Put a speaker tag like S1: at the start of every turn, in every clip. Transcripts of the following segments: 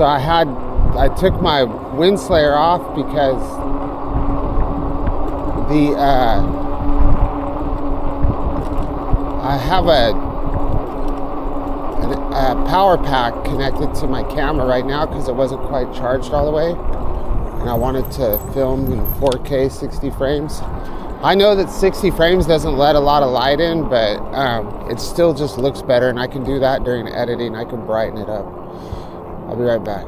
S1: So I took my wind slayer off because I have a power pack connected to my camera right now because it wasn't quite charged all the way, and I wanted to film in 4K 60 frames. I know that 60 frames doesn't let a lot of light in, but it still just looks better, and I can do that during editing. I can brighten it up. I'll be right back.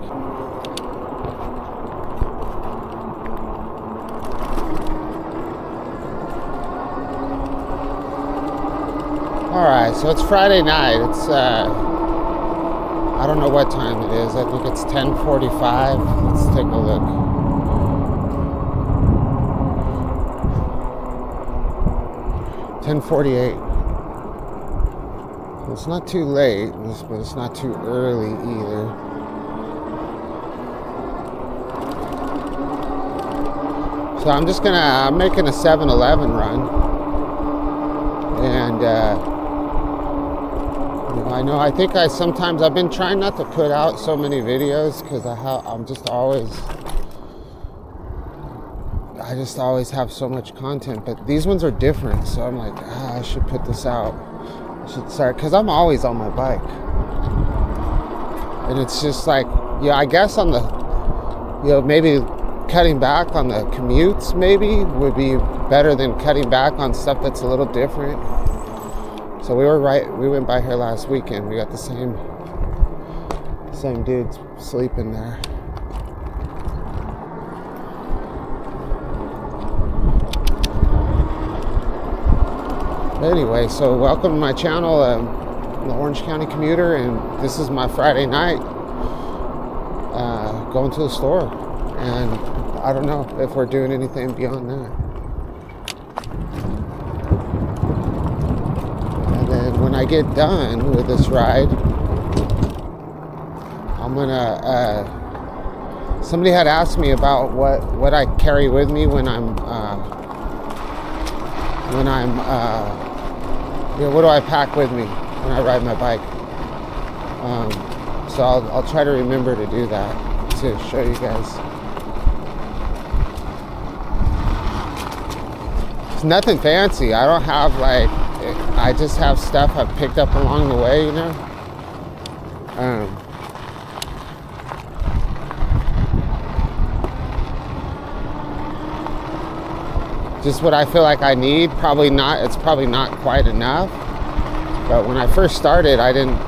S1: Alright, so it's Friday night. It's I don't know what time it is. I think it's 10:45. Let's take a look. $10:48. Well, it's not too late, but it's not too early either. So I'm making a 7-Eleven run. And I think I've been trying not to put out so many videos because I just always have so much content, but these ones are different, so I'm like, I should put this out. I should start, because I'm always on my bike, and it's just like, I guess on the, maybe cutting back on the commutes maybe would be better than cutting back on stuff that's a little different. So we went by here last weekend. We got the same dudes sleeping there. Anyway, so welcome to my channel. I'm the Orange County Commuter, and this is my Friday night going to the store. And I don't know if we're doing anything beyond that. When I get done with this ride, I'm gonna, somebody had asked me about what I carry with me when I'm what do I pack with me when I ride my bike. So I'll try to remember to do that, to show you guys. It's nothing fancy. I don't have I just have stuff I've picked up along the way, Just what I feel like I need. It's probably not quite enough. But when I first started, I didn't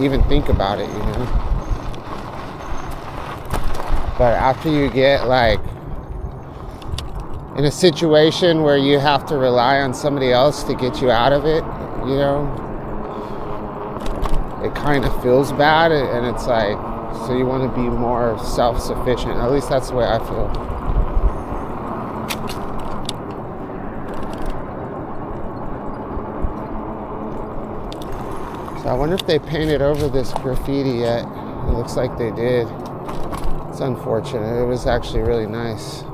S1: even think about it, But after you get in a situation where you have to rely on somebody else to get you out of it, it kind of feels bad, and it's like, so you want to be more self-sufficient. At least that's the way I feel. So I wonder if they painted over this graffiti yet. It looks like they did. It's unfortunate. It was actually really nice.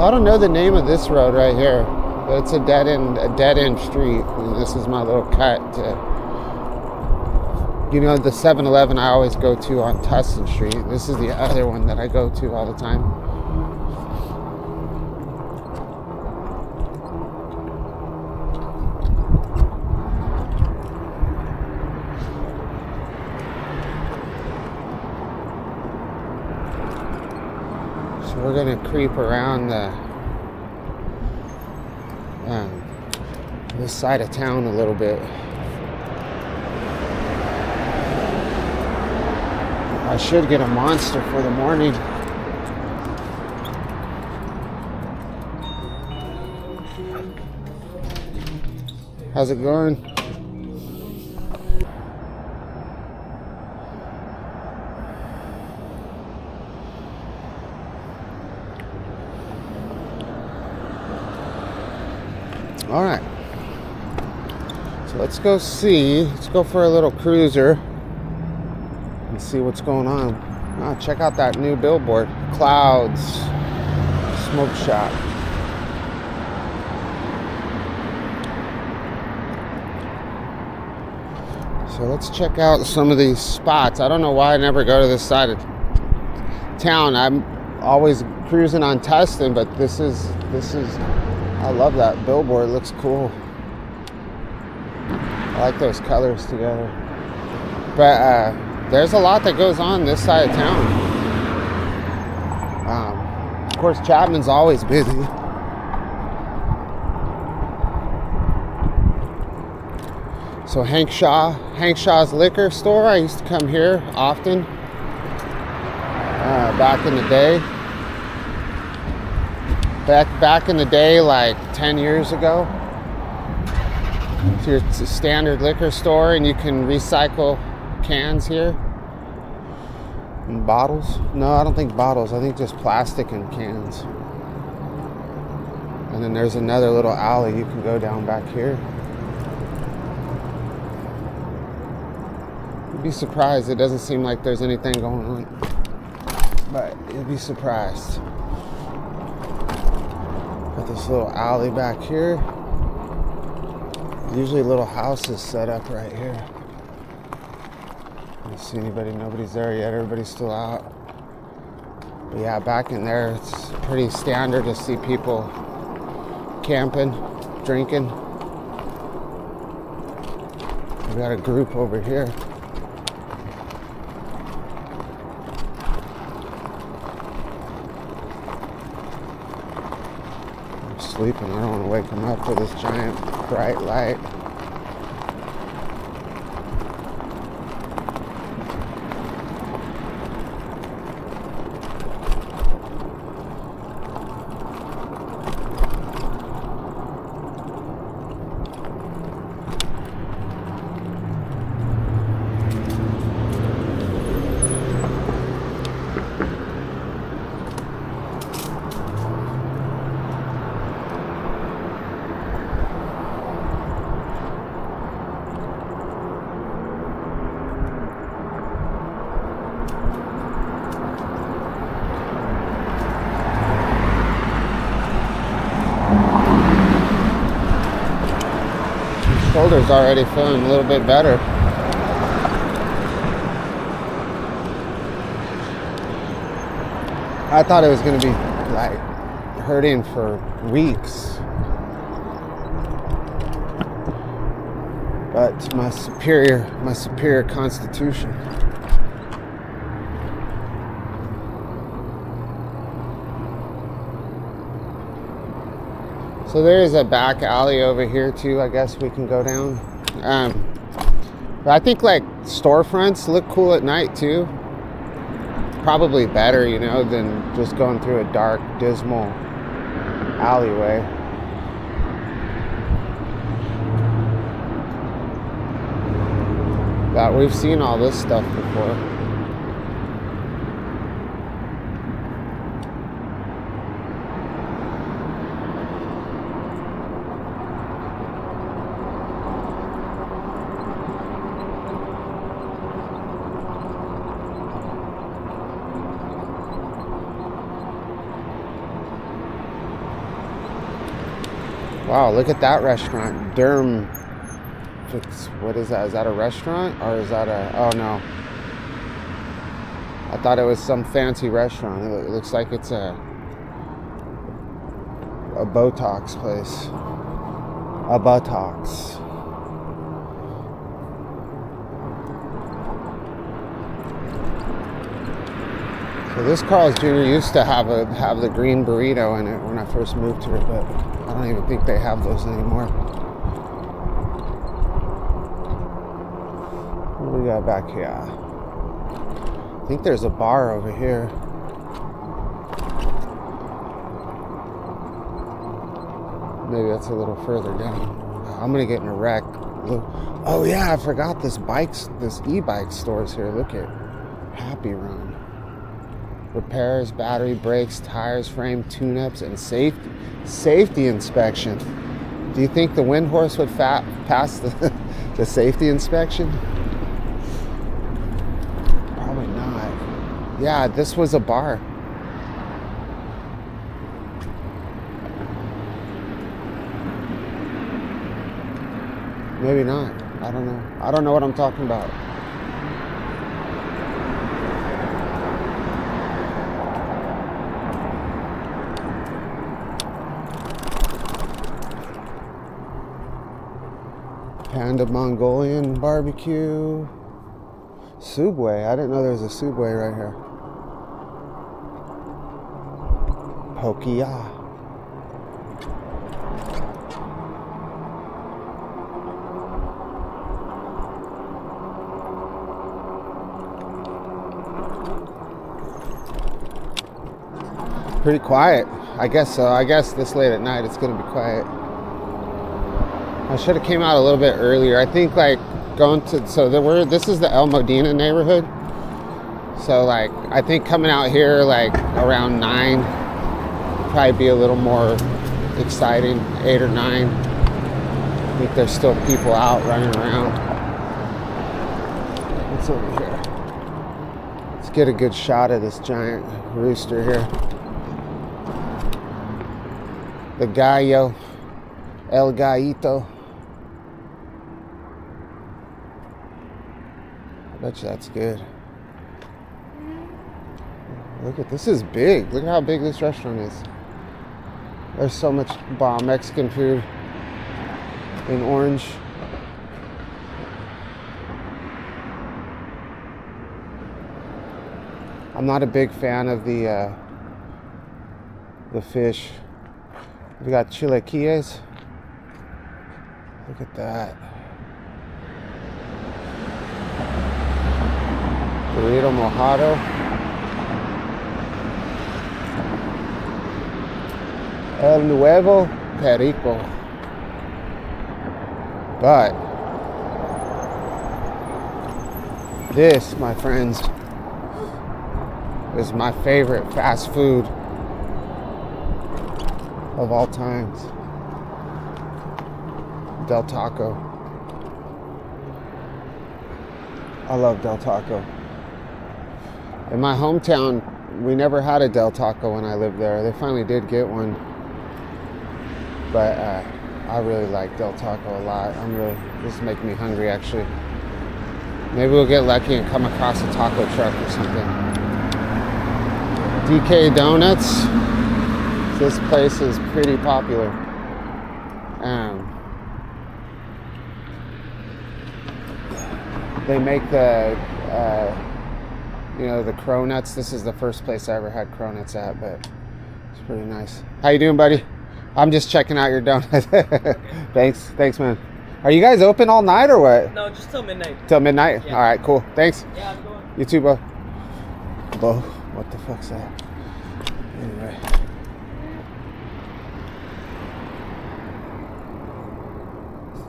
S1: I don't know the name of this road right here, but it's a dead end street, and this is my little cut to, the 7-Eleven I always go to on Tustin Street. This is the other one that I go to all the time. So we're gonna creep around this side of town a little bit. I should get a Monster for the morning. How's it going? All right. So let's go for a little cruiser and see what's going on. Oh, check out that new billboard. Clouds Smoke Shop. So let's check out some of these spots. I don't know why I never go to this side of town. I'm always cruising on Tustin, but this is I love that billboard. It looks cool. I like those colors together. But there's a lot that goes on this side of town. Of course, Chapman's always busy. So Hank Shaw's liquor store. I used to come here often back in the day. Back in the day, like 10 years ago. It's a standard liquor store, and you can recycle cans here. And bottles. No, I don't think bottles. I think just plastic and cans. And then there's another little alley you can go down back here. You'd be surprised. It doesn't seem like there's anything going on. But you'd be surprised. Got this little alley back here. Usually little houses set up right here. I don't see anybody. Nobody's there yet. Everybody's still out. But yeah, back in there, it's pretty standard to see people camping, drinking. We got a group over here. Sleeping. I don't want to wake him up for this giant bright light. Shoulder's already feeling a little bit better. I thought it was going to be like hurting for weeks, but my superior constitution. So there is a back alley over here too. I guess we can go down. But I think like storefronts look cool at night too. Probably better, you know, than just going through a dark, dismal alleyway. But we've seen all this stuff before. Wow, look at that restaurant. Durham. What is that? Is that a restaurant? Or is that a... Oh, no. I thought it was some fancy restaurant. It looks like it's a Botox place. A Botox. So this Carl's Jr. used to have the green burrito in it when I first moved here, but I don't even think they have those anymore. What do we got back here? I think there's a bar over here. Maybe that's a little further down. I'm gonna get in a wreck. Oh yeah, I forgot this e-bike stores here. Look at Happy Run. Repairs, battery, brakes, tires, frame, tune-ups, and safety inspection. Do you think the wind horse would pass the safety inspection? Probably not. Yeah, this was a bar. Maybe not. I don't know. I don't know what I'm talking about. Panda Mongolian barbecue. Subway. I didn't know there was a Subway right here. Pokia. Pretty quiet. I guess so. I guess this late at night it's gonna be quiet. I should have came out a little bit earlier. I think like going to, this is the El Modena neighborhood. So like, I think coming out here like around 9 would probably be a little more exciting, 8 or 9. I think there's still people out running around. What's over here? Let's get a good shot of this giant rooster here. The gallo, El Gallito. I bet you that's good. Look at this, is big. Look at how big this restaurant is. There's so much bomb Mexican food in Orange. I'm not a big fan of the fish. We got chilaquiles. Look at that. Burrito mojado. El Nuevo Perico. But this, my friends, is my favorite fast food of all times. Del Taco. I love Del Taco. In my hometown, we never had a Del Taco when I lived there. They finally did get one. But I really like Del Taco a lot. This is making me hungry actually. Maybe we'll get lucky and come across a taco truck or something. DK Donuts. This place is pretty popular. They make the cronuts. This is the first place I ever had cronuts at, but it's pretty nice. How you doing, buddy? I'm just checking out your donuts. Thanks, man. Are you guys open all night or what?
S2: No, just till midnight.
S1: Till midnight? Yeah. All right, cool. Thanks.
S2: Yeah, I'm going.
S1: You too, Bo. Bo, what the fuck's that? Anyway.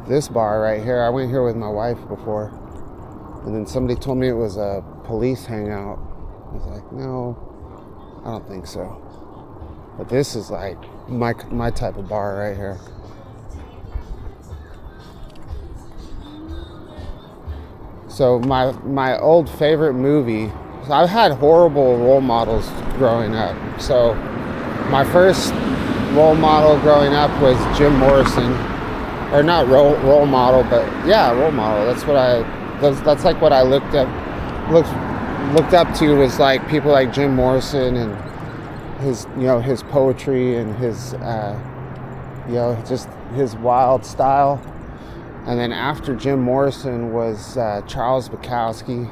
S1: This bar right here, I went here with my wife before, and then somebody told me it was a police hangout. I was like, no, I don't think so. But this is like my type of bar right here. So my old favorite movie, so I've had horrible role models growing up. So my first role model growing up was Jim Morrison. Or not role model, but yeah, role model. That's like what I looked up to, was like people like Jim Morrison and his poetry and his just his wild style. And then after Jim Morrison was Charles Bukowski.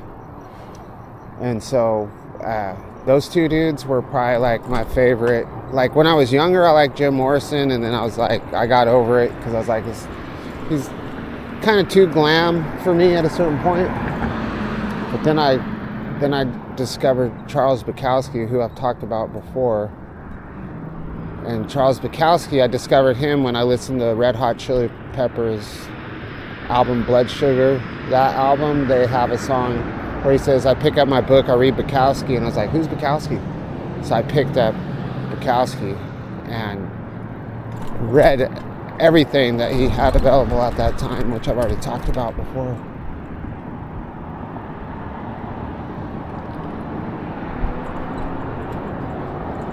S1: And so those two dudes were probably like my favorite. Like when I was younger, I liked Jim Morrison, and then I was like, I got over it because I was like, he's kind of too glam for me at a certain point. But then I discovered Charles Bukowski, who I've talked about before, And Charles Bukowski, I discovered him when I listened to Red Hot Chili Peppers album Blood Sugar. That album, they have a song where he says, I pick up my book, I read Bukowski, and I was like, who's Bukowski? So I picked up Bukowski and read everything that he had available at that time, which I've already talked about before.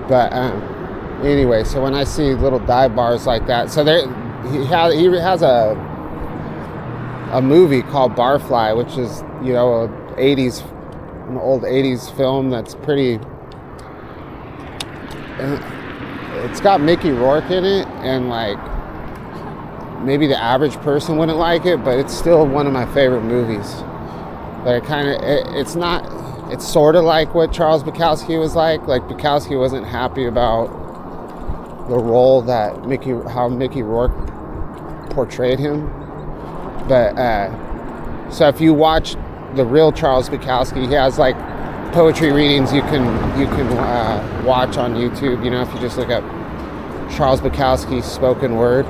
S1: But anyway, so when I see little dive bars like that, so he has a movie called Barfly, which is, you know, an old 80s film that's pretty. It's got Mickey Rourke in it, and like maybe the average person wouldn't like it, but it's still one of my favorite movies. But it's sort of like what Charles Bukowski was like. Like Bukowski wasn't happy about the role that how Mickey Rourke portrayed him. But so if you watch the real Charles Bukowski, he has like poetry readings you can watch on YouTube. You know, if you just look up Charles Bukowski spoken word,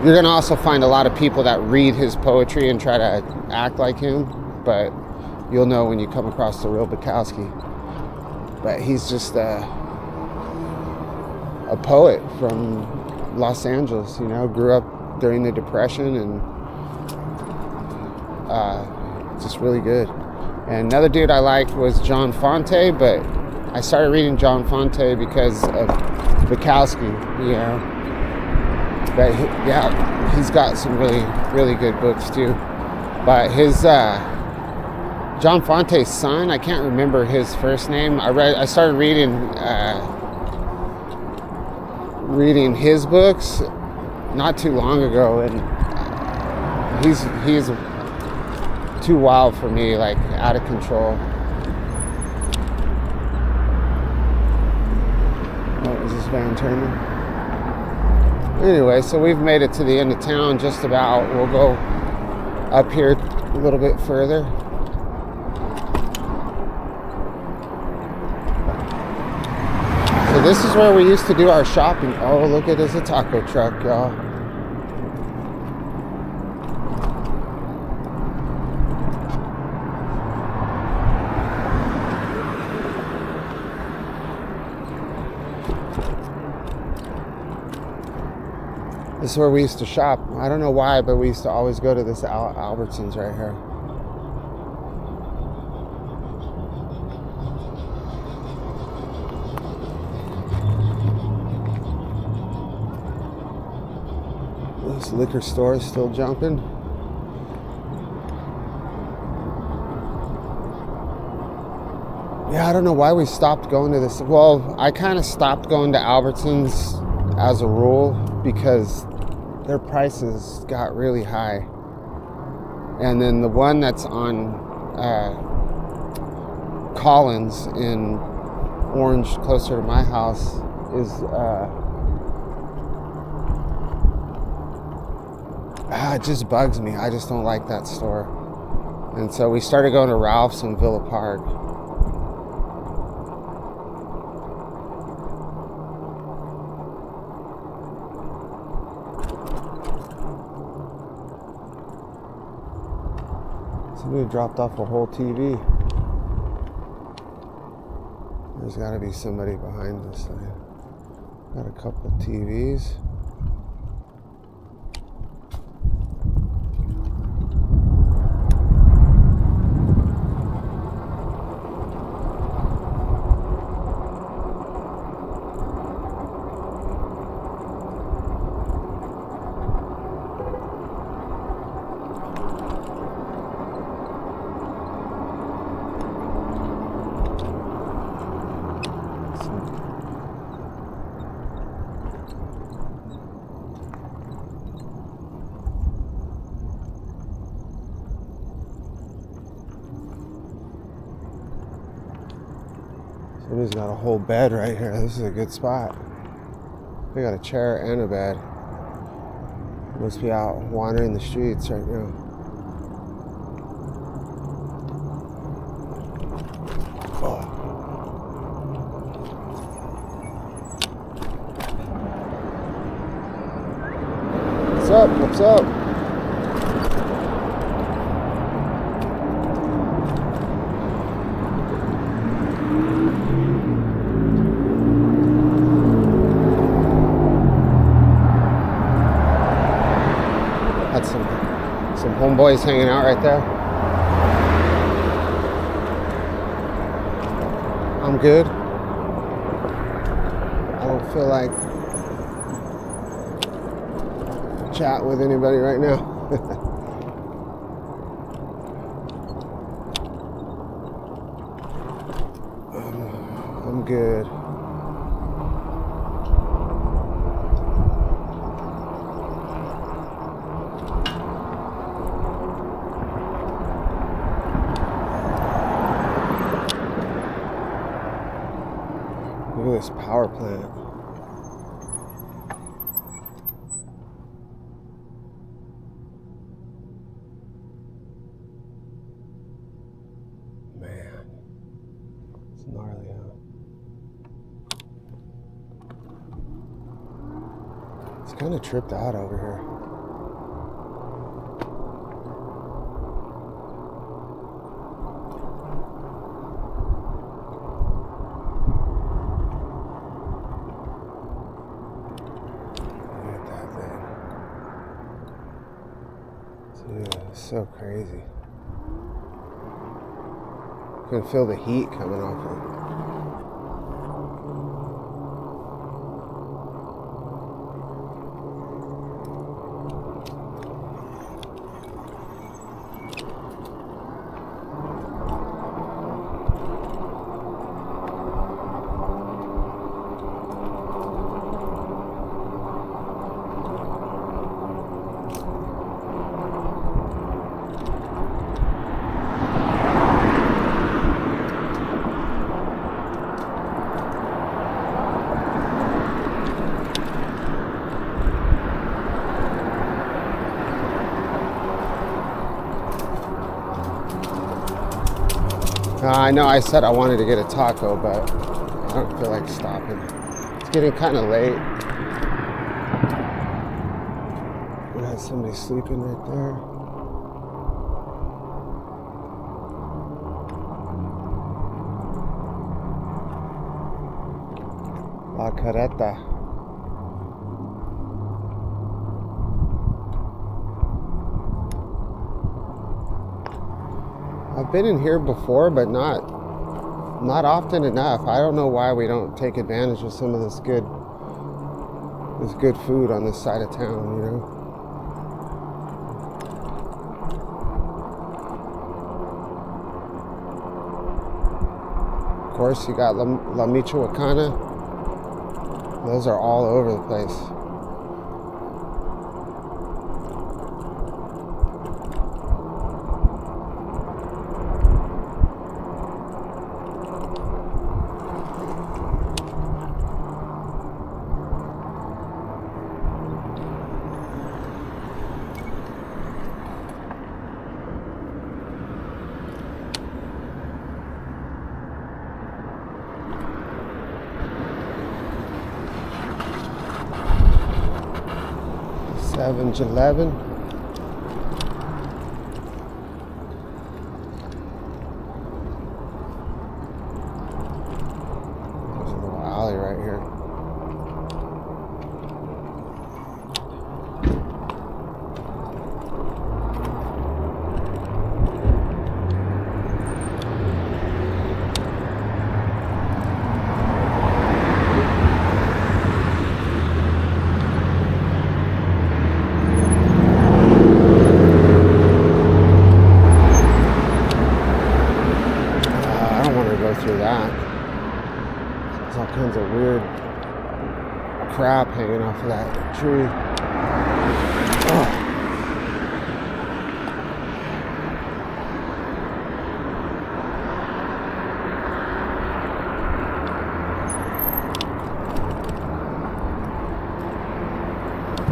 S1: you're gonna also find a lot of people that read his poetry and try to act like him. But you'll know when you come across the real Bukowski. But he's just a poet from Los Angeles. You know, grew up during the Depression, and just really good. And another dude I liked was John Fonte, but I started reading John Fonte because of Bukowski, you know. But he's got some really, really good books too. But his John Fonte's son, I can't remember his first name. I started reading his books not too long ago, and he's too wild for me, like out of control. Oh, is this van turning? Anyway, so we've made it to the end of town just about. We'll go up here a little bit further. So this is where we used to do our shopping. Oh, look, it is a taco truck, y'all. This is where we used to shop. I don't know why, but we used to always go to this Albertsons right here. This liquor store is still jumping. Yeah, I don't know why we stopped going to this. Well, I kind of stopped going to Albertsons as a rule because their prices got really high. And then the one that's on Collins in Orange, closer to my house, is it just bugs me. I just don't like that store. And so we started going to Ralph's in Villa Park. Somebody dropped off a whole TV. There's got to be somebody behind this thing. Got a couple of TVs. Somebody's got a whole bed right here. This is a good spot. They got a chair and a bed. Must be out wandering the streets right now. Oh. up? What's up? Had some homeboys hanging out right there. I'm good. I don't feel like chat with anybody right now. I'm good. Look at this power plant. Man, it's gnarly, huh? It's kind of tripped out over here. Dude, it's so crazy. You can feel the heat coming off it. I know I said I wanted to get a taco, but I don't feel like stopping. It's getting kind of late. We had somebody sleeping right there. La Carreta. I've been in here before, but not often enough. I don't know why we don't take advantage of some of this good food on this side of town, you know? Of course, you got La Michoacana. Those are all over the place. Savage 11. There's a little alley right here. Through that. There's all kinds of weird crap hanging off of that tree. Oh.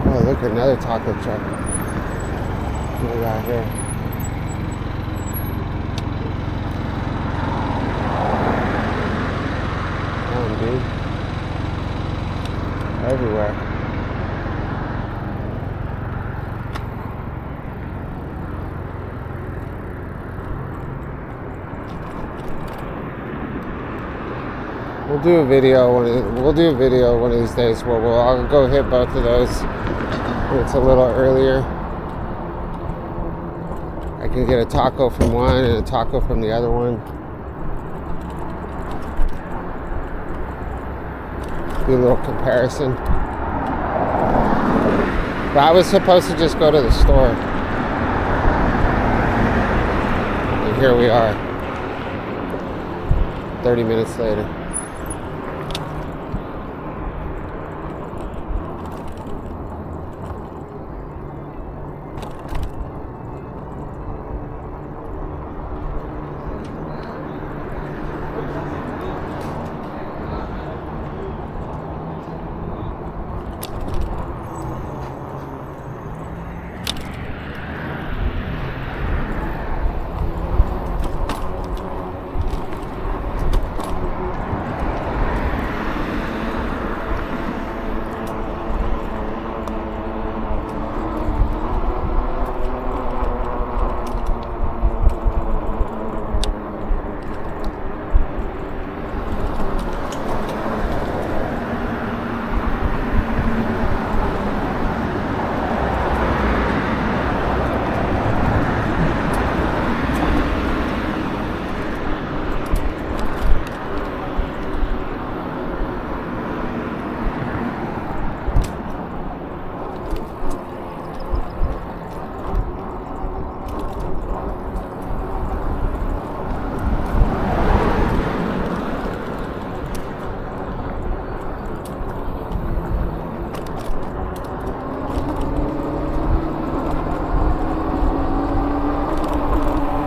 S1: Oh, look, another taco truck. What do we got here? Everywhere. We'll do a video one of these days where I'll go hit both of those when it's a little earlier. I can get a taco from one and a taco from the other one. Do a little comparison. But I was supposed to just go to the store. And here we are. 30 minutes later.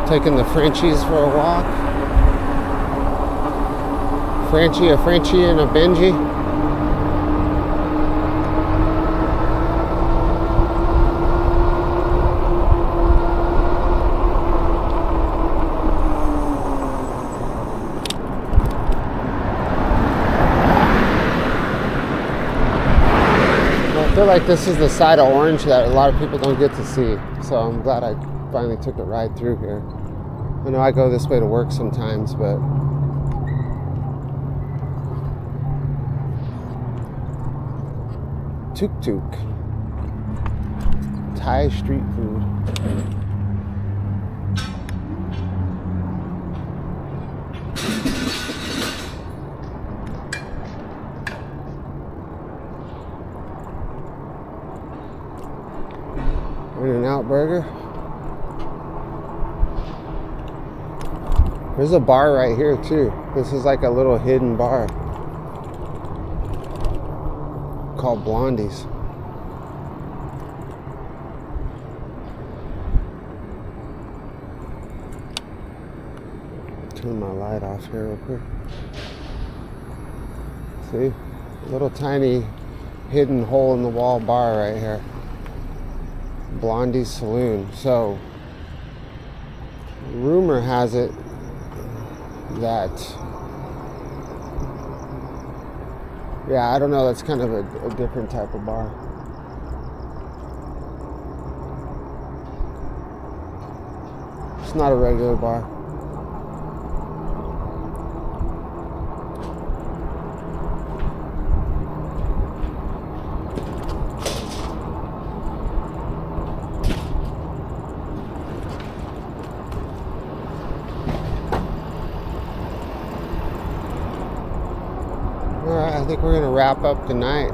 S1: Taking the Frenchies for a walk. A Frenchie, and a Benji. I feel like this is the side of Orange that a lot of people don't get to see. So I'm glad I finally took a ride through here. I know I go this way to work sometimes, but Tuk Tuk. Thai street food. In-N-Out burger. There's a bar right here too. This is like a little hidden bar called Blondie's. Turn my light off here real quick. See? A little tiny hidden hole in the wall bar right here. Blondie's Saloon. So, rumor has it that, yeah, I don't know, that's kind of a different type of bar. It's not a regular bar. Alright, I think we're going to wrap up tonight.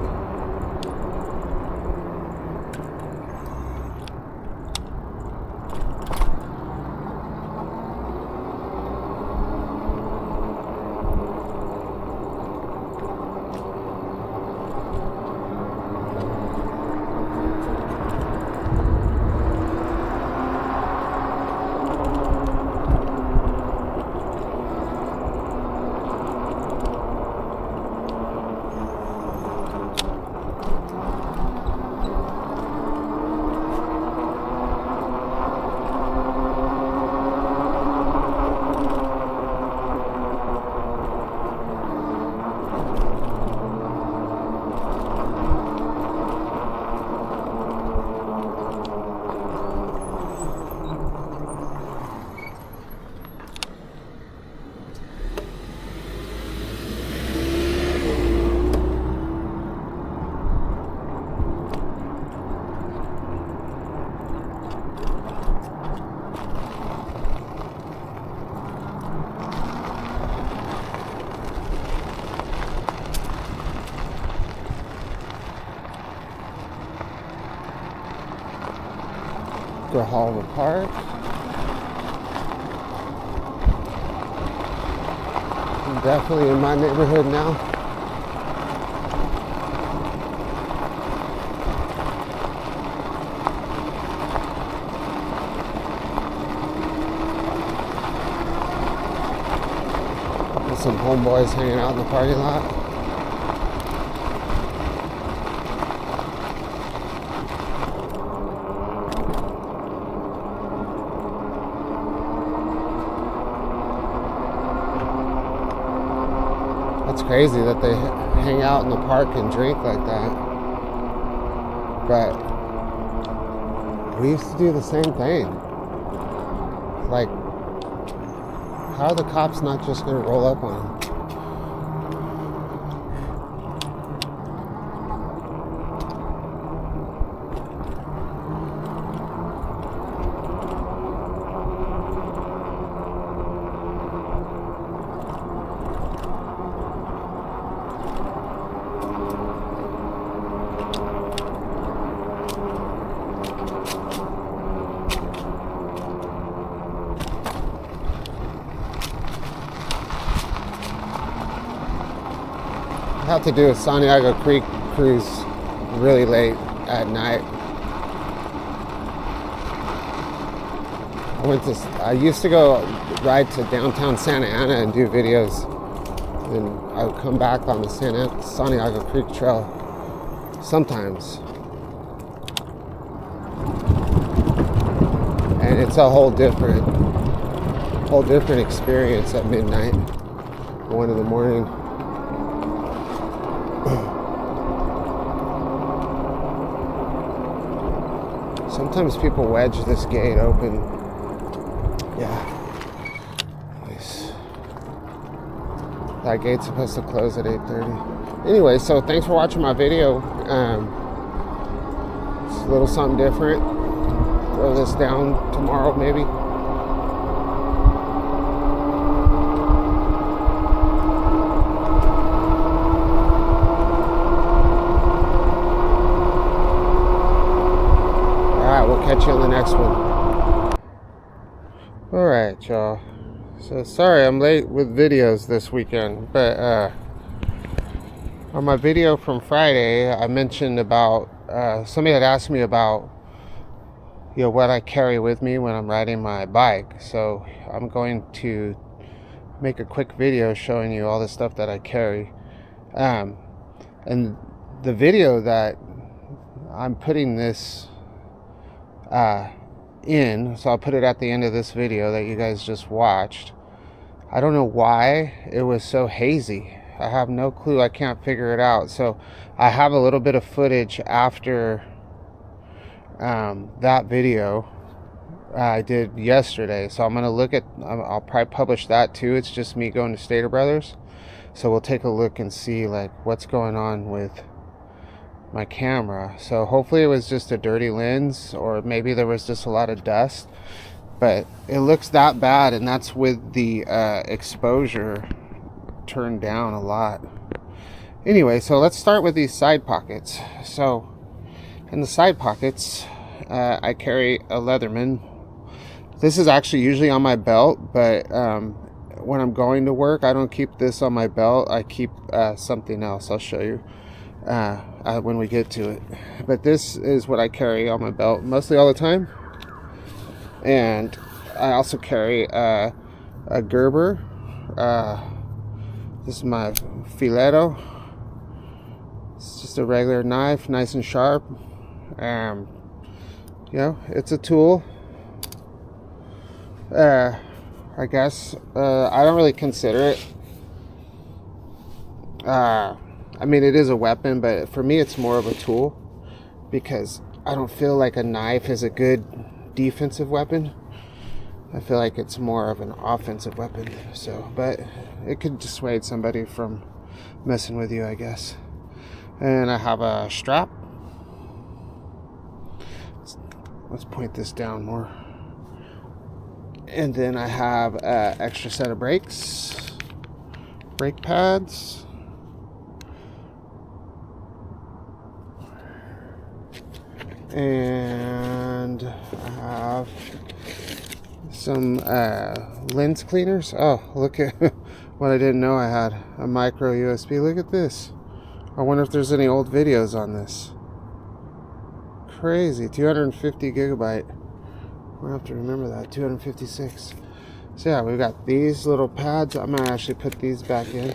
S1: Grijalva Park. I'm definitely in my neighborhood now. There's some homeboys hanging out in the parking lot. It's crazy that they hang out in the park and drink like that. But we used to do the same thing. Like, how are the cops not just gonna roll up on them? I have to do a Santiago Creek cruise really late at night. I used to go ride to downtown Santa Ana and do videos, and I would come back on the Santiago Creek Trail sometimes, and it's a whole different experience at midnight, 1 in the morning. Sometimes people wedge this gate open. Yeah. Nice. That gate's supposed to close at 8:30. Anyway, so thanks for watching my video. It's a little something different. Throw this down tomorrow, maybe. Catch you on the next one. Alright, y'all. So sorry I'm late with videos this weekend, but on my video from Friday I mentioned about somebody had asked me about what I carry with me when I'm riding my bike. So I'm going to make a quick video showing you all the stuff that I carry. And the video that I'm putting this so I'll put it at the end of this video that you guys just watched. I don't know why it was so hazy. I have no clue. I can't figure it out. So I have a little bit of footage after that video I did yesterday. So I'm gonna look at, I'll probably publish that too. It's just me going to Stater Brothers. So we'll take a look and see like what's going on with my camera. So hopefully it was just a dirty lens, or maybe there was just a lot of dust, but it looks that bad, and that's with the exposure turned down a lot. Anyway, so let's start with these side pockets. So in the side pockets I carry a Leatherman. This is actually usually on my belt, but when I'm going to work I don't keep this on my belt. I keep something else. I'll show you when we get to it, but this is what I carry on my belt mostly all the time. And I also carry a Gerber. This is my Filero. It's just a regular knife, nice and sharp. It's a tool. I guess I don't really consider it. I mean, it is a weapon, but for me it's more of a tool, because I don't feel like a knife is a good defensive weapon. I feel like it's more of an offensive weapon. So, but it could dissuade somebody from messing with you, I guess. And I have a strap. Let's point this down more. And then I have an extra set of brakes, brake pads. And I some lens cleaners. Oh, look at what I didn't know I had. A micro USB. Look at this. I wonder if there's any old videos on this. Crazy. 250 gigabyte. We'll have to remember that. 256. So yeah, we've got these little pads. I'm going to actually put these back in.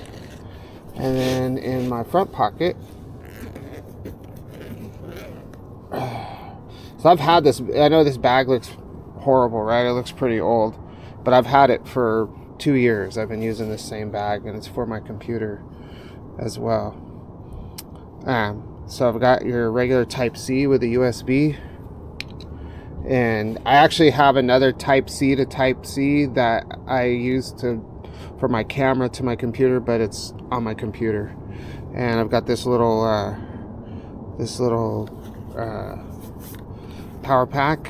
S1: And then in my front pocket, so I've had this, I know this bag looks horrible, right? It looks pretty old, but I've had it for 2 years. I've been using this same bag, and it's for my computer as well. So I've got your regular Type-C with a USB, and I actually have another Type-C to Type-C that I use for my camera to my computer, but it's on my computer. And I've got this little power pack,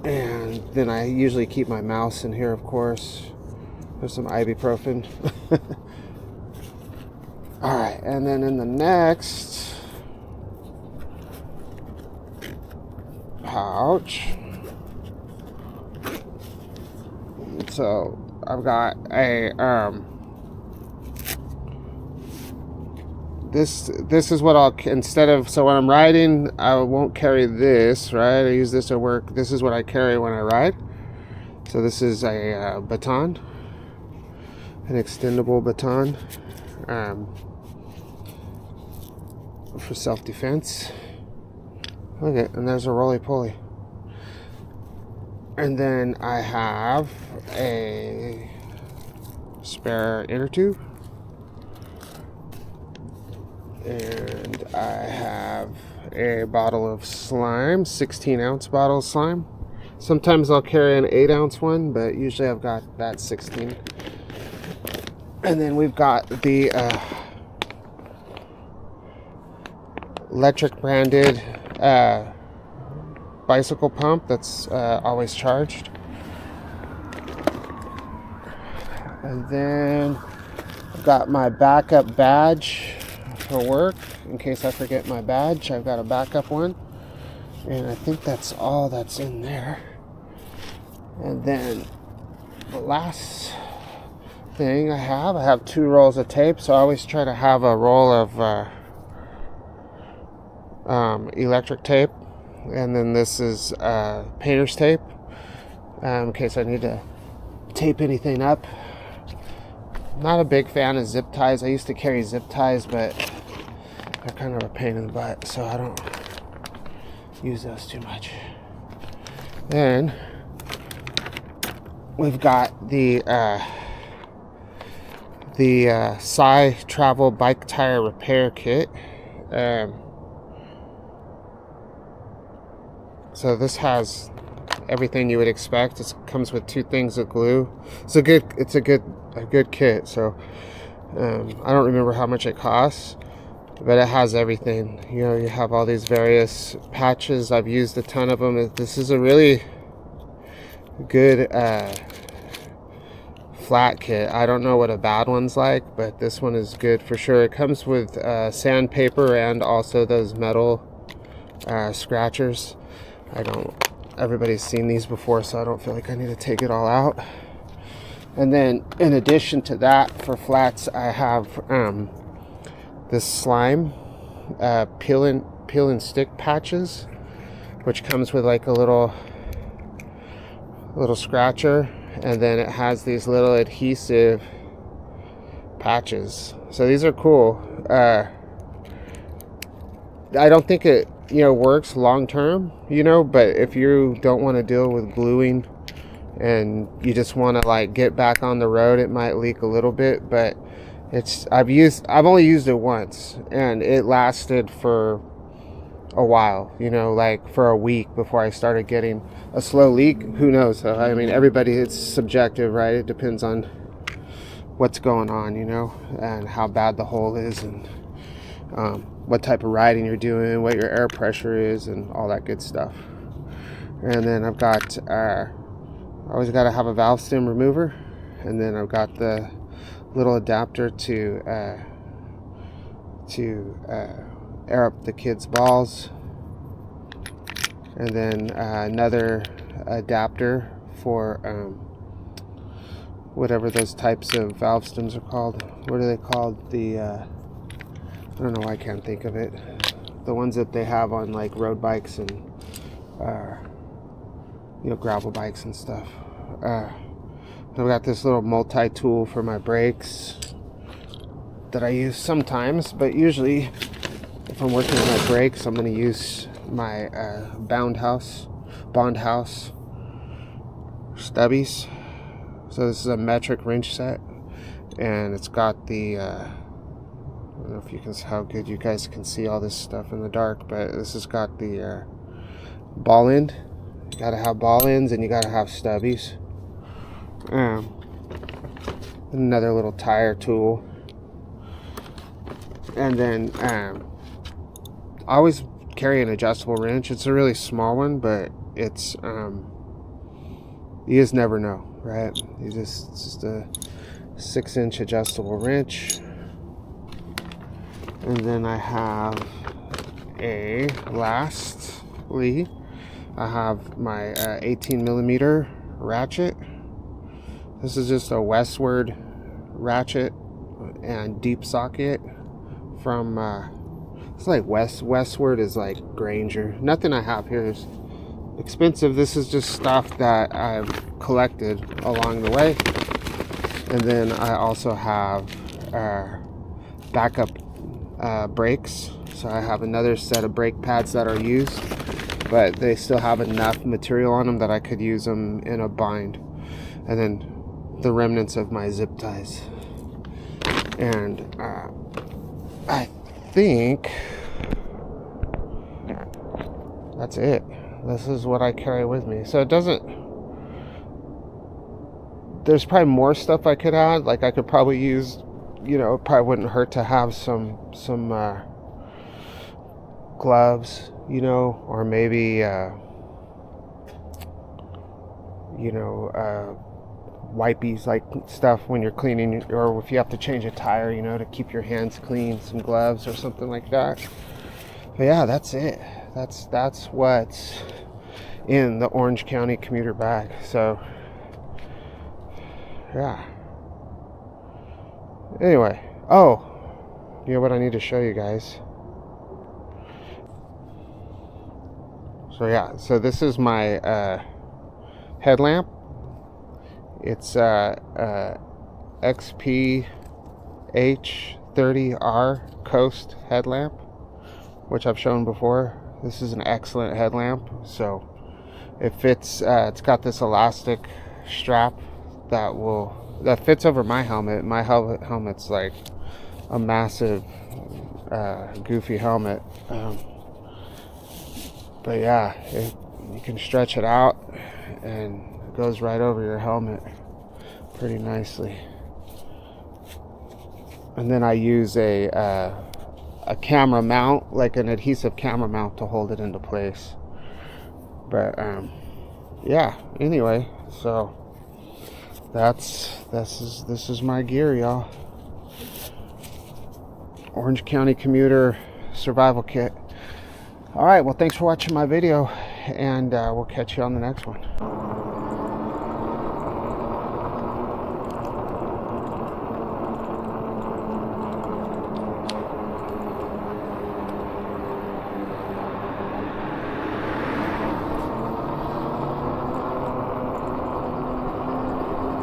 S1: and then I usually keep my mouse in here, of course. There's some ibuprofen. All right, and then in the next pouch, so I've got a this is what I'll, instead of, so when I'm riding, I won't carry this, right? I use this at work. This is what I carry when I ride. So this is a baton, an extendable baton, for self-defense. Okay, and there's a roly-poly. And then I have a spare inner tube. And I have a bottle of slime, 16-ounce bottle of slime. Sometimes I'll carry an 8-ounce one, but usually I've got that 16. And then we've got the electric branded bicycle pump that's always charged. And then I've got my backup badge for work in case I forget my badge. I've got a backup one, and I think that's all that's in there. And then the last thing I have 2 rolls of tape, so I always try to have a roll of electric tape, and then this is painter's tape, in case I need to tape anything up. Not a big fan of zip ties. I used to carry zip ties, but they're kind of a pain in the butt, so I don't use those too much. Then we've got the Psy Travel Bike Tire Repair Kit. So this has everything you would expect. It comes with 2 things of glue. It's a good kit. So I don't remember how much it costs, but it has everything. You know, you have all these various patches. I've used a ton of them. This is a really good flat kit. I don't know what a bad one's like, but this one is good for sure. It comes with sandpaper and also those metal scratchers. Everybody's seen these before, so I don't feel like I need to take it all out. And then in addition to that, for flats, I have this slime peel and stick patches, which comes with like a little scratcher, and then it has these little adhesive patches. So these are cool. I don't think it works long term, but if you don't want to deal with gluing and you just want to like get back on the road, it might leak a little bit, but I've only used it once, and it lasted for a while, like for a week before I started getting a slow leak. Who knows? I mean, everybody, it's subjective, right? It depends on what's going on, and how bad the hole is, and what type of riding you're doing, what your air pressure is, and all that good stuff. And then I've got I always got to have a valve stem remover, and then I've got the little adapter to air up the kids' balls. and then another adapter for whatever those types of valve stems are called. What are they called? The I don't know, I can't think of it. The ones that they have on like road bikes and gravel bikes and stuff. I've got this little multi-tool for my brakes that I use sometimes, but usually if I'm working on my brakes, I'm going to use my Bond House stubbies. So this is a metric wrench set, and it's got the I don't know if you can, how good you guys can see all this stuff in the dark, but this has got the ball end. You gotta have ball ends and you gotta have stubbies. Another little tire tool, and then I always carry an adjustable wrench. It's a really small one, but it's you just never know, right? It's just a 6-inch adjustable wrench. And then I have lastly, I have my 18 millimeter ratchet. This is just a westward ratchet and deep socket from it's like westward is like Granger. Nothing I have here is expensive. This is just stuff that I've collected along the way. And then I also have backup brakes. So I have another set of brake pads that are used, but they still have enough material on them that I could use them in a bind. And then the remnants of my zip ties. And I think that's it. This is what I carry with me. So it doesn't, there's probably more stuff I could add. Like I could probably use, it probably wouldn't hurt to have some gloves, or maybe wipies, like stuff when you're cleaning, or if you have to change a tire, to keep your hands clean, some gloves or something like that. But yeah, that's it. That's what's in the Orange County commuter bag. So yeah. Anyway, you know what I need to show you guys? So yeah, so this is my headlamp. It's XPH30R Coast headlamp, which I've shown before. This is an excellent headlamp. So it fits, it's got this elastic strap that fits over my helmet. My helmet's like a massive goofy helmet. But yeah, you can stretch it out and it goes right over your helmet pretty nicely. And then I use a camera mount, like an adhesive camera mount, to hold it into place. But yeah, anyway, so this is my gear, y'all. Orange County commuter survival kit. All right, well, thanks for watching my video, and we'll catch you on the next one.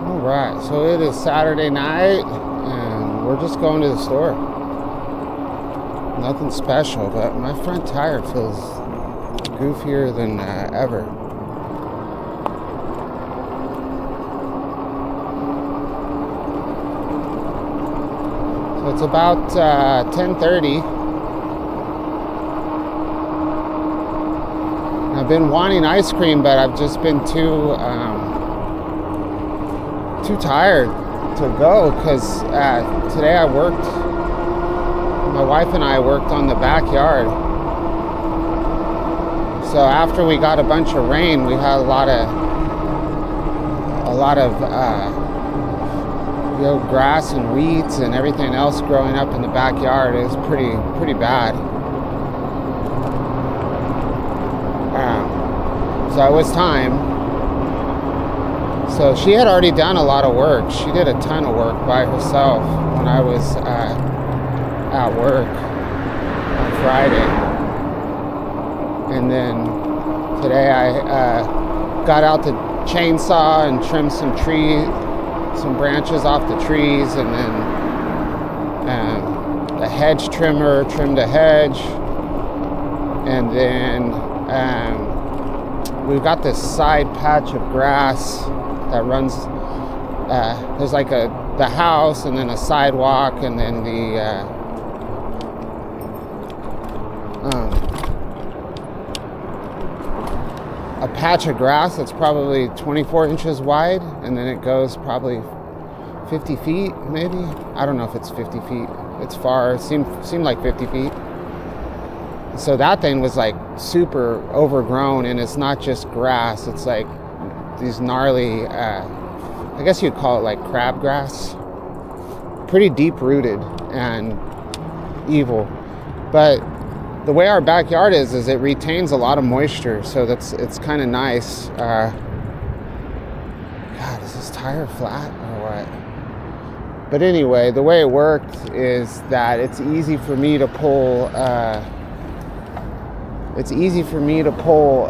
S1: All right, so it is Saturday night, and we're just going to the store. Nothing special, but my front tire feels goofier than ever. So it's about 10:30. I've been wanting ice cream, but I've just been too tired to go, because today I worked. My wife and I worked on the backyard. So after we got a bunch of rain, we had a lot of grass and weeds and everything else growing up in the backyard. It was pretty bad. So it was time. So she had already done a lot of work. She did a ton of work by herself when I was at work on Friday. And then today I got out the chainsaw and trimmed some branches off the trees, and then the hedge trimmer trimmed a hedge. And then we've got this side patch of grass that runs, there's like the house and then a sidewalk and then a patch of grass that's probably 24 inches wide, and then it goes probably 50 feet maybe. I don't know if it's 50 feet. It's far. It seemed like 50 feet. So that thing was like super overgrown, and it's not just grass. It's like these gnarly, I guess you'd call it like crabgrass. Pretty deep rooted and evil. But the way our backyard is it retains a lot of moisture, so it's kind of nice. God, is this tire flat or what? But anyway, the way it worked is that it's easy for me to pull. It's easy for me to pull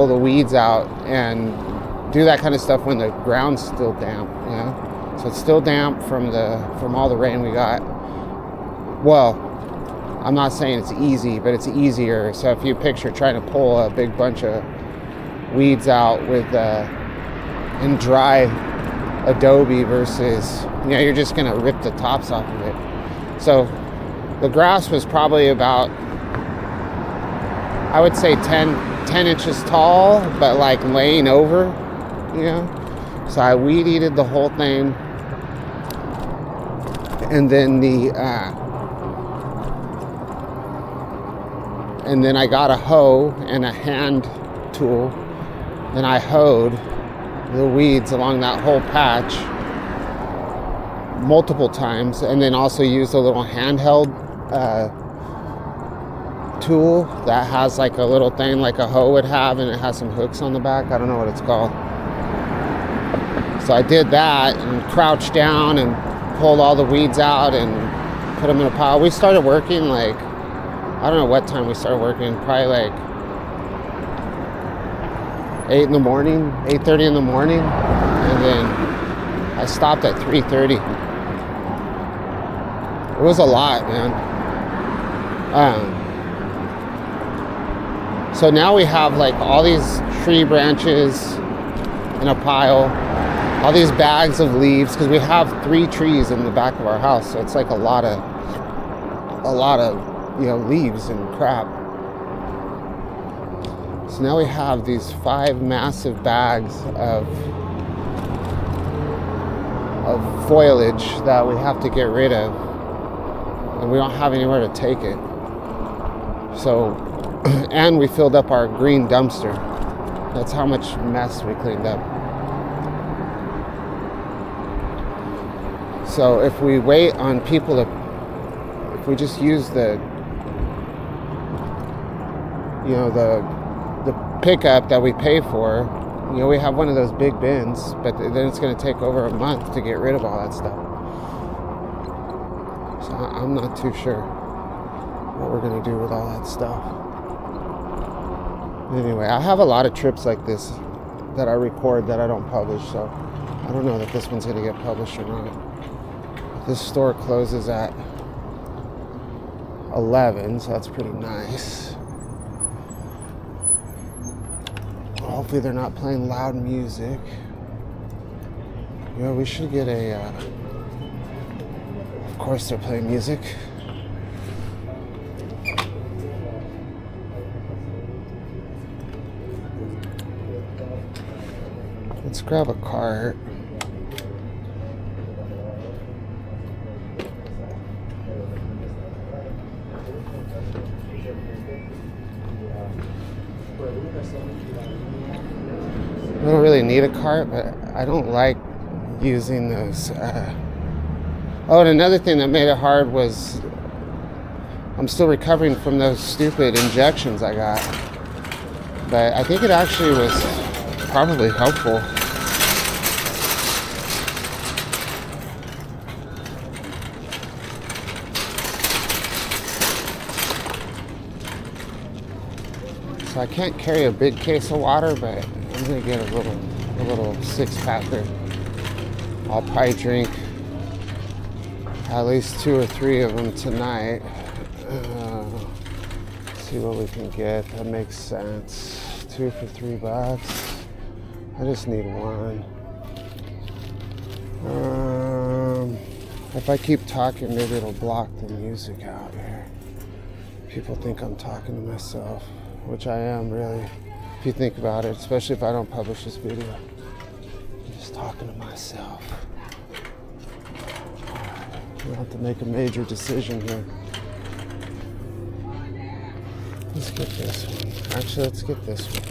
S1: the weeds out and do that kind of stuff when the ground's still damp, you know? So it's still damp from all the rain we got. Well, I'm not saying it's easy, but it's easier. So if you picture trying to pull a big bunch of weeds out with in dry adobe versus, you know, you're just gonna rip the tops off of it. So the grass was probably about, I would say 10 inches tall, but like laying over, you know. So I weed eated the whole thing, and then and then I got a hoe and a hand tool, and I hoed the weeds along that whole patch multiple times, and then also used a little handheld tool that has like a little thing like a hoe would have, and it has some hooks on the back. I don't know what it's called. So I did that and crouched down and pulled all the weeds out and put them in a pile. We started working like, I don't know what time we started working, probably like 8:30 in the morning, and then I stopped at 3:30. It was a lot, man. So now we have like all these tree branches in a pile, all these bags of leaves, because we have 3 trees in the back of our house, so it's like a lot of you know, leaves and crap. So now we have these 5 massive bags of foliage that we have to get rid of, and we don't have anywhere to take it. So, and we filled up our green dumpster. That's how much mess we cleaned up. So if we wait on people if we just use the pickup that we pay for, you know, we have one of those big bins, but then it's going to take over a month to get rid of all that stuff. So I'm not too sure what we're going to do with all that stuff. Anyway, I have a lot of trips like this that I record that I don't publish, so I don't know that this one's going to get published or not. This store closes at 11, so that's pretty nice. Hopefully they're not playing loud music. Yeah, we should get a... Of course they're playing music. Let's grab a cart. I don't really need a cart, but I don't like using those. Oh, and another thing that made it hard was I'm still recovering from those stupid injections I got. But I think it actually was probably helpful. So I can't carry a big case of water, but I'm gonna get a little 6-packer. I'll probably drink at least 2 or 3 of them tonight. See what we can get. That makes sense. 2 for $3. I just need 1. If I keep talking, maybe it'll block the music out here. People think I'm talking to myself, which I am really. If you think about it, especially if I don't publish this video, I'm just talking to myself. I have to make a major decision here. Let's get this one. Actually, let's get this one.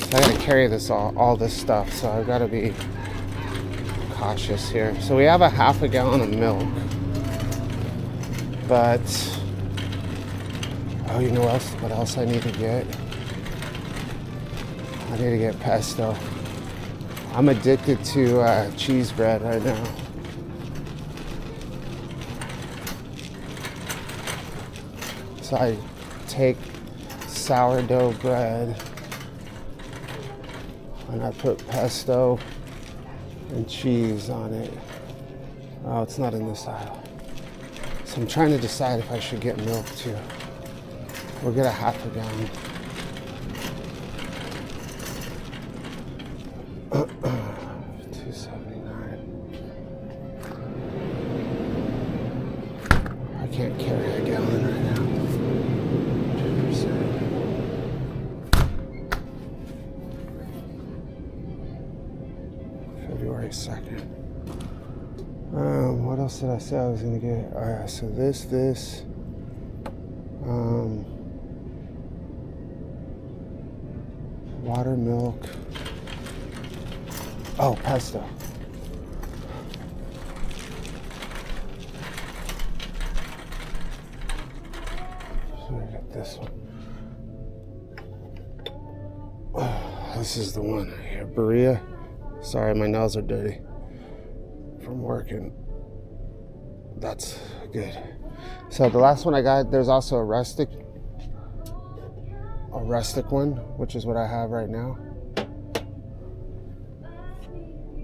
S1: So I gotta carry this all this stuff, so I've gotta be cautious here. So we have a half a gallon of milk, but oh, you know what else I need to get? I need to get pesto. I'm addicted to cheese bread right now. So I take sourdough bread and I put pesto and cheese on it. Oh, it's not in this aisle. So I'm trying to decide if I should get milk too. We'll get a half a gallon. $2.79. I can't carry a gallon right now. 2%. February 2nd. What else did I say I was gonna get? Alright, so this, water, milk. Oh, pesto. So I got this one. Oh, this is the one right here. Berea. Sorry, my nails are dirty from working. That's good. So the last one I got, there's also a rustic one, which is what I have right now.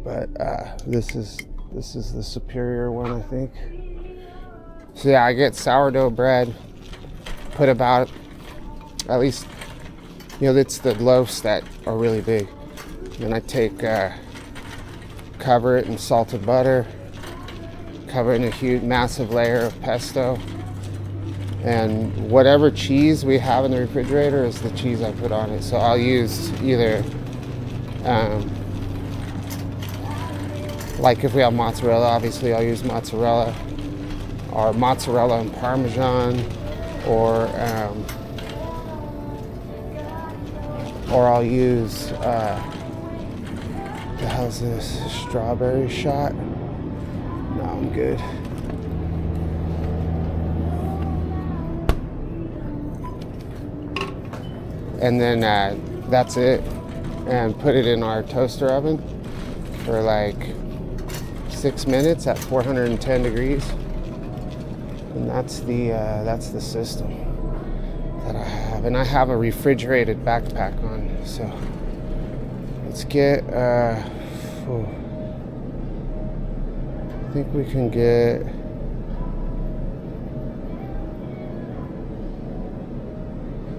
S1: But this is the superior one, I think. So yeah, I get sourdough bread, put about at least, it's the loaves that are really big. Then I take cover it in salted butter, cover it in a huge massive layer of pesto, and whatever cheese we have in the refrigerator is the cheese I put on it. So I'll use either like if we have mozzarella, obviously I'll use mozzarella, or mozzarella and Parmesan, or I'll use the hell's this? Strawberry shot? No, I'm good. And then that's it. And put it in our toaster oven for like 6 minutes at 410 degrees. And that's the system that I have. And I have a refrigerated backpack on, so let's get I think we can get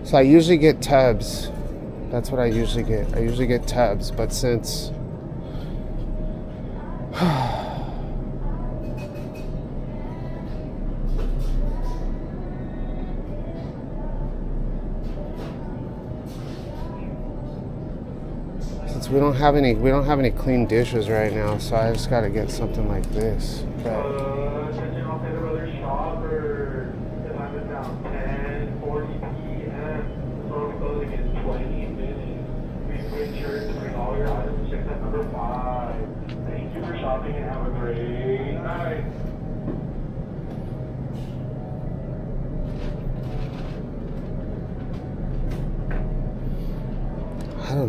S1: so I usually get tubs. That's what I usually get. I usually get tubs, but since we don't have any clean dishes right now, so I just gotta get something like this. But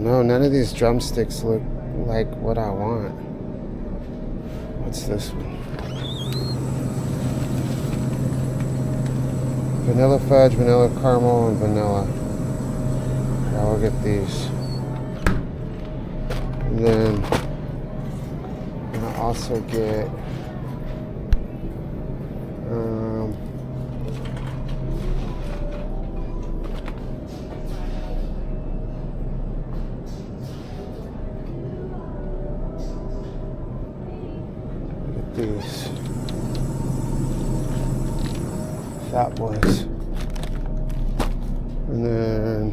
S1: know. None of these drumsticks look like what I want. What's this one? Vanilla fudge, vanilla caramel, and vanilla. Yeah, we'll get these. And then I'll also get these fat boys, and then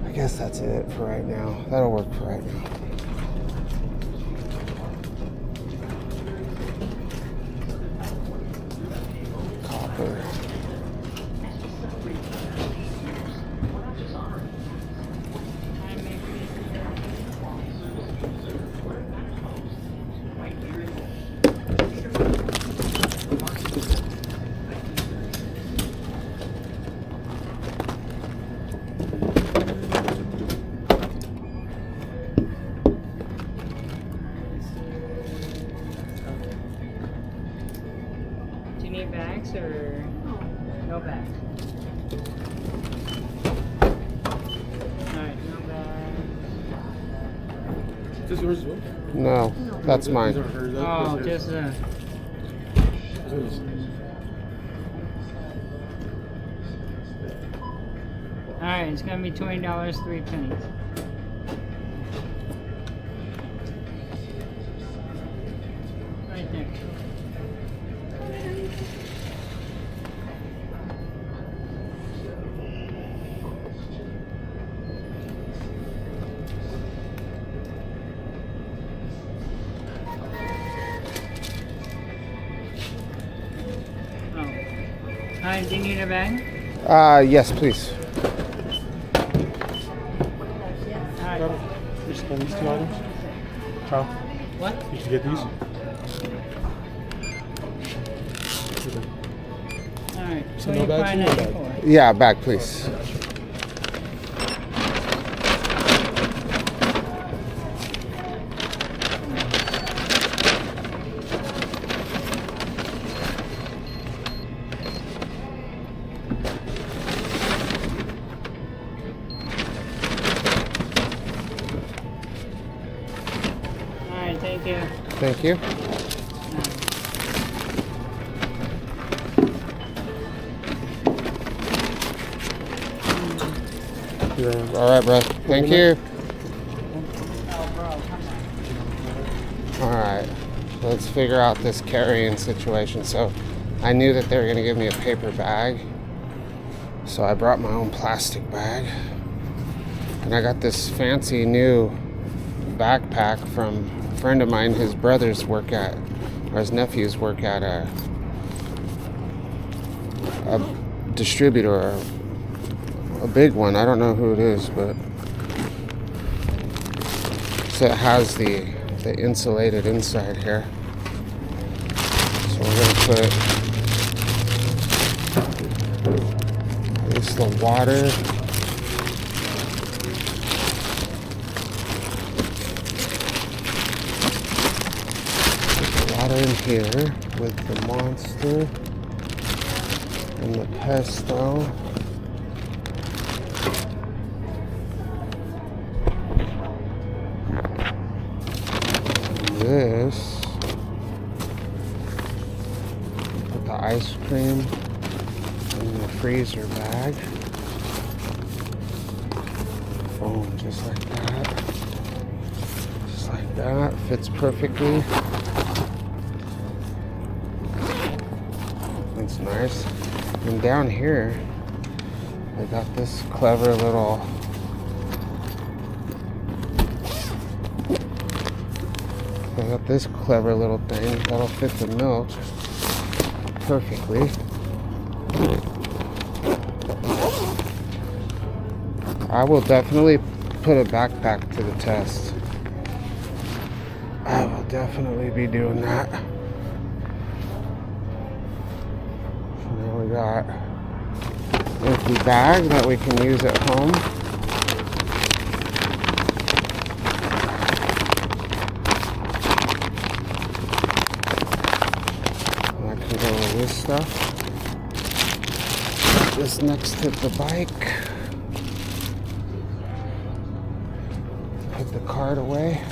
S1: I guess that's it for right now. That'll work for right now. Copper.
S2: Bags or no bags? Alright, no bags.
S3: Is this yours as well?
S1: No, that's mine.
S2: Oh, just Alright, it's gonna be $20, 3 pennies. Right there. Hi, do you need a bag?
S1: Yes, please.
S2: Alright.
S3: You should get these 2 items. Kyle,
S2: What?
S3: you should get these.
S2: Alright,
S3: So no bags, no bag.
S2: $25.94.
S1: Yeah, bag, please.
S2: Alright, thank you.
S1: Thank you. All right, bro. Thank you. All right, let's figure out this carrying situation. So I knew that they were gonna give me a paper bag, so I brought my own plastic bag, and I got this fancy new backpack from a friend of mine. His brothers work at, or his nephews work at a distributor, a big one. I don't know who it is, but so it has the insulated inside here. So we're gonna put at least the water. Put the water in here with the Monster and the pesto. This, put the ice cream in the freezer bag. Boom, just like that. Just like that, fits perfectly. That's nice. And down here, I got this clever little thing that'll fit the milk perfectly. I will definitely put a backpack to the test. I will definitely be doing that. So now we got an empty bag that we can use at home. stuff. Put this next to the bike. Put the cart away.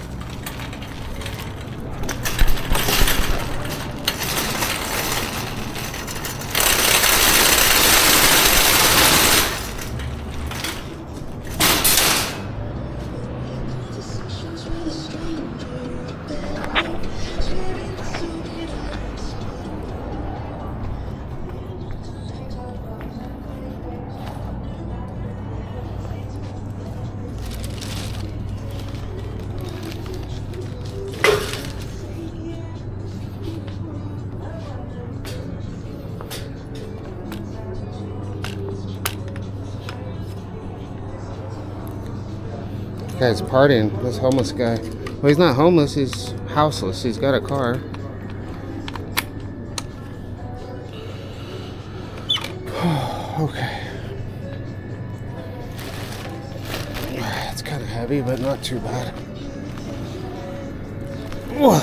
S1: Guy's partying, this homeless guy. Well, he's not homeless, he's houseless. He's got a car. Okay. It's kind of heavy, but not too bad. Well,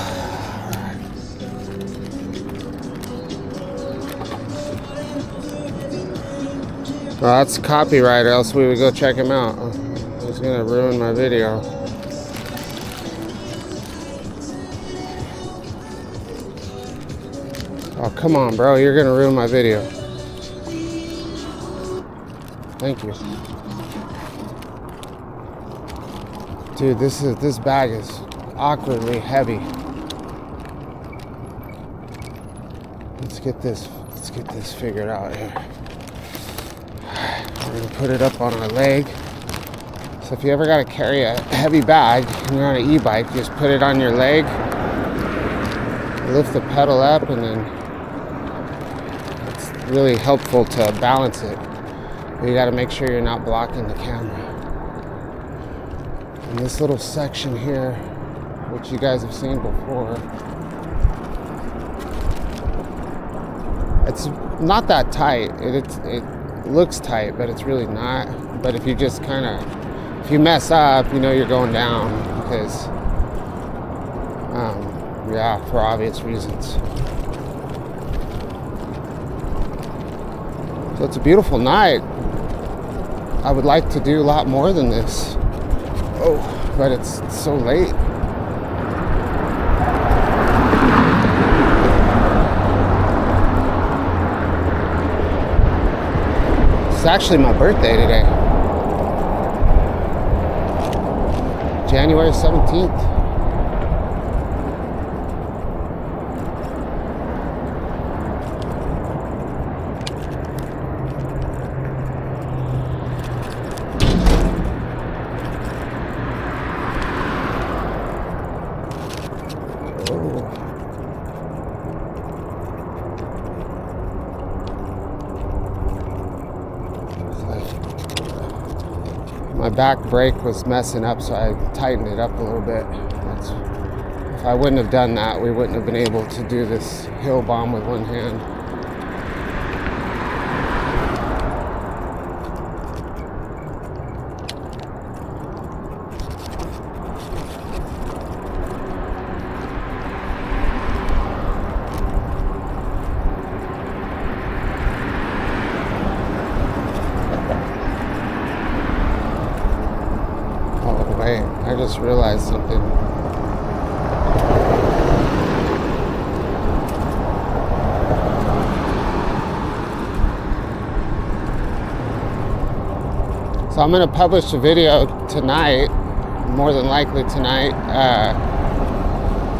S1: that's copyright, or else we would go check him out. It's gonna ruin my video. Oh, come on, bro. You're gonna ruin my video. Thank you. Dude, this bag is awkwardly heavy. Let's get this figured out here. We're gonna put it up on our leg. So if you ever got to carry a heavy bag and you're on an e-bike, just put it on your leg, lift the pedal up, and then it's really helpful to balance it. But you got to make sure you're not blocking the camera. And this little section here, which you guys have seen before, it's not that tight. It looks tight, but it's really not. But if you just kind of, if you mess up, you know you're going down because, yeah, for obvious reasons. So it's a beautiful night. I would like to do a lot more than this. Oh, but it's so late. It's actually my birthday today. January 17th. My back brake was messing up, so I tightened it up a little bit. If I wouldn't have done that, we wouldn't have been able to do this hill bomb with one hand. I just realized something. So I'm going to publish a video tonight, more than likely tonight,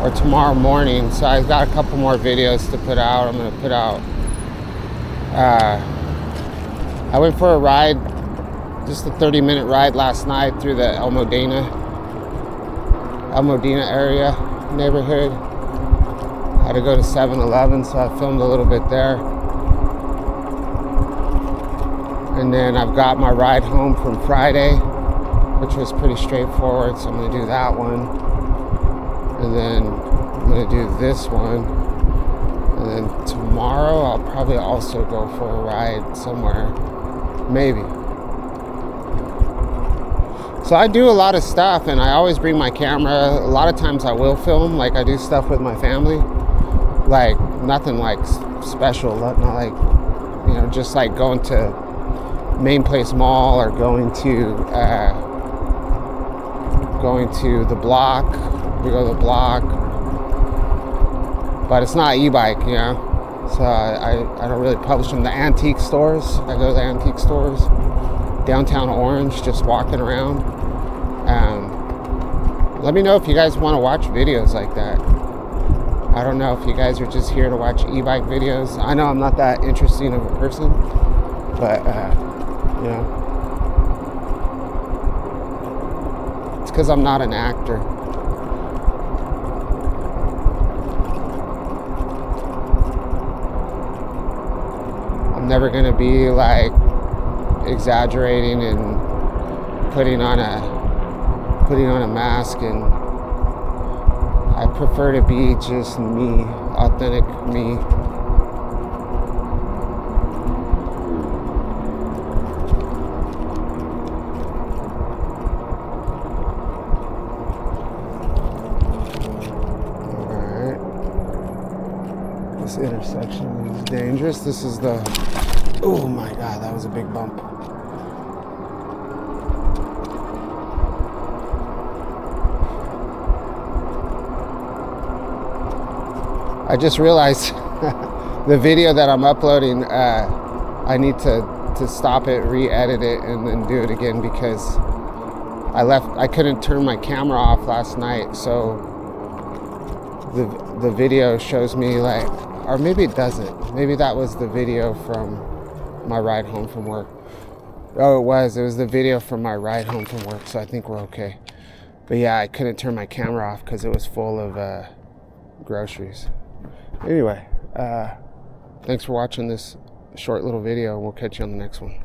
S1: or tomorrow morning. So I've got a couple more videos to put out. I'm going to put out, I went for a ride, just a 30-minute ride last night through the El Modena area, neighborhood. Had to go to 7-Eleven, so I filmed a little bit there. And then I've got my ride home from Friday, which was pretty straightforward, so I'm gonna do that one. And then I'm gonna do this one. And then tomorrow I'll probably also go for a ride somewhere, maybe. So I do a lot of stuff, and I always bring my camera. A lot of times I will film, like I do stuff with my family. like nothing like special, not like, you know, just like going to Main Place Mall or going to the block. We go to the block, but it's not eBike, you know. So I don't really publish them. The antique stores, I go to the antique stores, downtown Orange, just walking around. Let me know if you guys want to watch videos like that. I don't know if you guys are just here to watch e-bike videos. I know I'm not that interesting of a person, but you know, it's because I'm not an actor. I'm never gonna be like exaggerating and putting on a mask, and I prefer to be just me, authentic me. Alright. This intersection is dangerous. This is the... Oh my god, that was a big bump. I just realized the video that I'm uploading, I need to stop it, re-edit it, and then do it again because I couldn't turn my camera off last night, so the video shows me like, or maybe it doesn't. Maybe that was the video from my ride home from work. Oh, it was the video from my ride home from work, so I think we're okay. But yeah, I couldn't turn my camera off because it was full of groceries. Anyway, thanks for watching this short little video, and we'll catch you on the next one.